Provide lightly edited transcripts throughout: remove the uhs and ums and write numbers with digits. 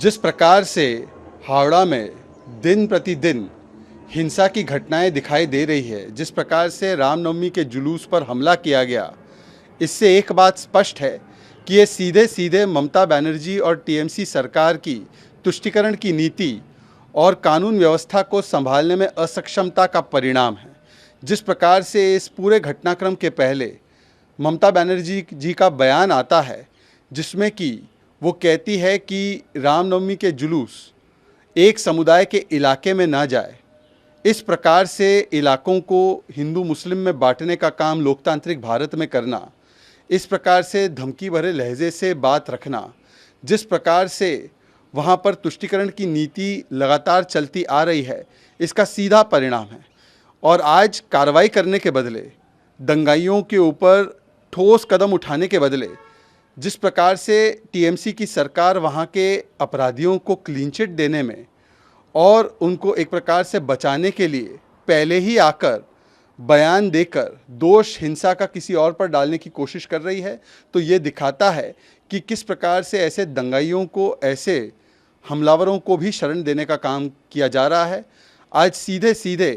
जिस प्रकार से हावड़ा में दिन प्रतिदिन हिंसा की घटनाएं दिखाई दे रही है, जिस प्रकार से रामनवमी के जुलूस पर हमला किया गया, इससे एक बात स्पष्ट है कि ये सीधे सीधे ममता बनर्जी और टीएमसी सरकार की तुष्टीकरण की नीति और कानून व्यवस्था को संभालने में असक्षमता का परिणाम है। जिस प्रकार से इस पूरे घटनाक्रम के पहले ममता बनर्जी जी का बयान आता है, जिसमें कि वो कहती है कि रामनवमी के जुलूस एक समुदाय के इलाके में ना जाए। इस प्रकार से इलाकों को हिंदू मुस्लिम में बांटने का काम लोकतांत्रिक भारत में करना, इस प्रकार से धमकी भरे लहजे से बात रखना, जिस प्रकार से वहाँ पर तुष्टीकरण की नीति लगातार चलती आ रही है, इसका सीधा परिणाम है। और आज कार्रवाई करने के बदले, दंगाइयों के ऊपर ठोस कदम उठाने के बदले, जिस प्रकार से टीएमसी की सरकार वहाँ के अपराधियों को क्लीन चिट देने में और उनको एक प्रकार से बचाने के लिए पहले ही आकर बयान देकर दोष हिंसा का किसी और पर डालने की कोशिश कर रही है, तो ये दिखाता है कि किस प्रकार से ऐसे दंगाइयों को, ऐसे हमलावरों को भी शरण देने का काम किया जा रहा है। आज सीधे सीधे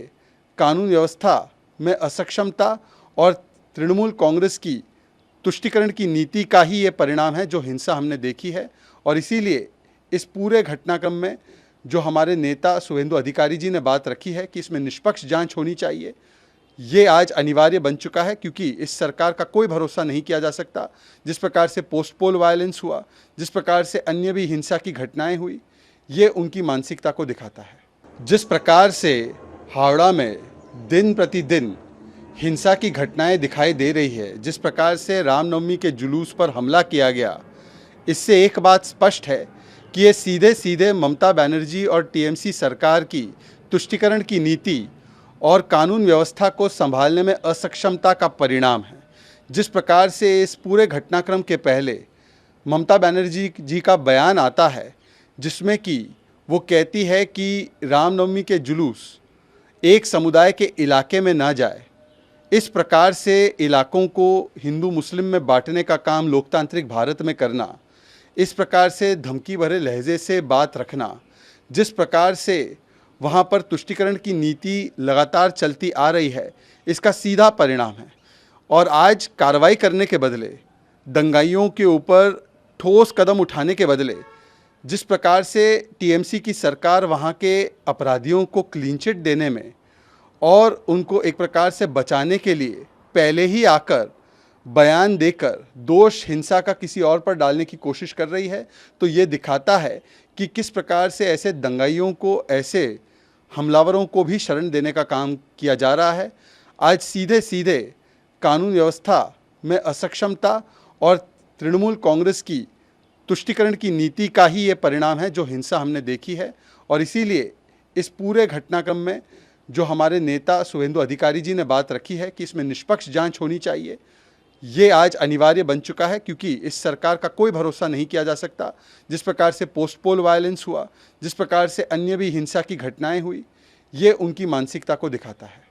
कानून व्यवस्था में असक्षमता और तृणमूल कांग्रेस की तुष्टीकरण की नीति का ही ये परिणाम है जो हिंसा हमने देखी है। और इसीलिए इस पूरे घटनाक्रम में जो हमारे नेता शुभेंदु अधिकारी जी ने बात रखी है कि इसमें निष्पक्ष जांच होनी चाहिए, ये आज अनिवार्य बन चुका है, क्योंकि इस सरकार का कोई भरोसा नहीं किया जा सकता। जिस प्रकार से पोस्ट पोल वायलेंस हुआ, जिस प्रकार से अन्य भी हिंसा की घटनाएं हुई, ये उनकी मानसिकता को दिखाता है। जिस प्रकार से हावड़ा में दिन प्रतिदिन हिंसा की घटनाएं दिखाई दे रही है, जिस प्रकार से रामनवमी के जुलूस पर हमला किया गया, इससे एक बात स्पष्ट है कि ये सीधे सीधे ममता बनर्जी और टीएमसी सरकार की तुष्टीकरण की नीति और कानून व्यवस्था को संभालने में असक्षमता का परिणाम है। जिस प्रकार से इस पूरे घटनाक्रम के पहले ममता बनर्जी जी का बयान आता है, जिसमें कि वो कहती है कि रामनवमी के जुलूस एक समुदाय के इलाके में ना जाए। इस प्रकार से इलाकों को हिंदू मुस्लिम में बांटने का काम लोकतांत्रिक भारत में करना, इस प्रकार से धमकी भरे लहजे से बात रखना, जिस प्रकार से वहाँ पर तुष्टीकरण की नीति लगातार चलती आ रही है, इसका सीधा परिणाम है। और आज कार्रवाई करने के बदले, दंगाइयों के ऊपर ठोस कदम उठाने के बदले, जिस प्रकार से टीएमसी की सरकार वहाँ के अपराधियों को क्लीन चिट देने में और उनको एक प्रकार से बचाने के लिए पहले ही आकर बयान देकर दोष हिंसा का किसी और पर डालने की कोशिश कर रही है, तो ये दिखाता है कि किस प्रकार से ऐसे दंगाइयों को, ऐसे हमलावरों को भी शरण देने का काम किया जा रहा है। आज सीधे सीधे कानून व्यवस्था में असक्षमता और तृणमूल कांग्रेस की तुष्टीकरण की नीति का ही ये परिणाम है जो हिंसा हमने देखी है। और इसीलिए इस पूरे घटनाक्रम में जो हमारे नेता शुभेंदु अधिकारी जी ने बात रखी है कि इसमें निष्पक्ष जांच होनी चाहिए, ये आज अनिवार्य बन चुका है, क्योंकि इस सरकार का कोई भरोसा नहीं किया जा सकता। जिस प्रकार से पोस्ट पोल वायलेंस हुआ, जिस प्रकार से अन्य भी हिंसा की घटनाएं हुई, ये उनकी मानसिकता को दिखाता है।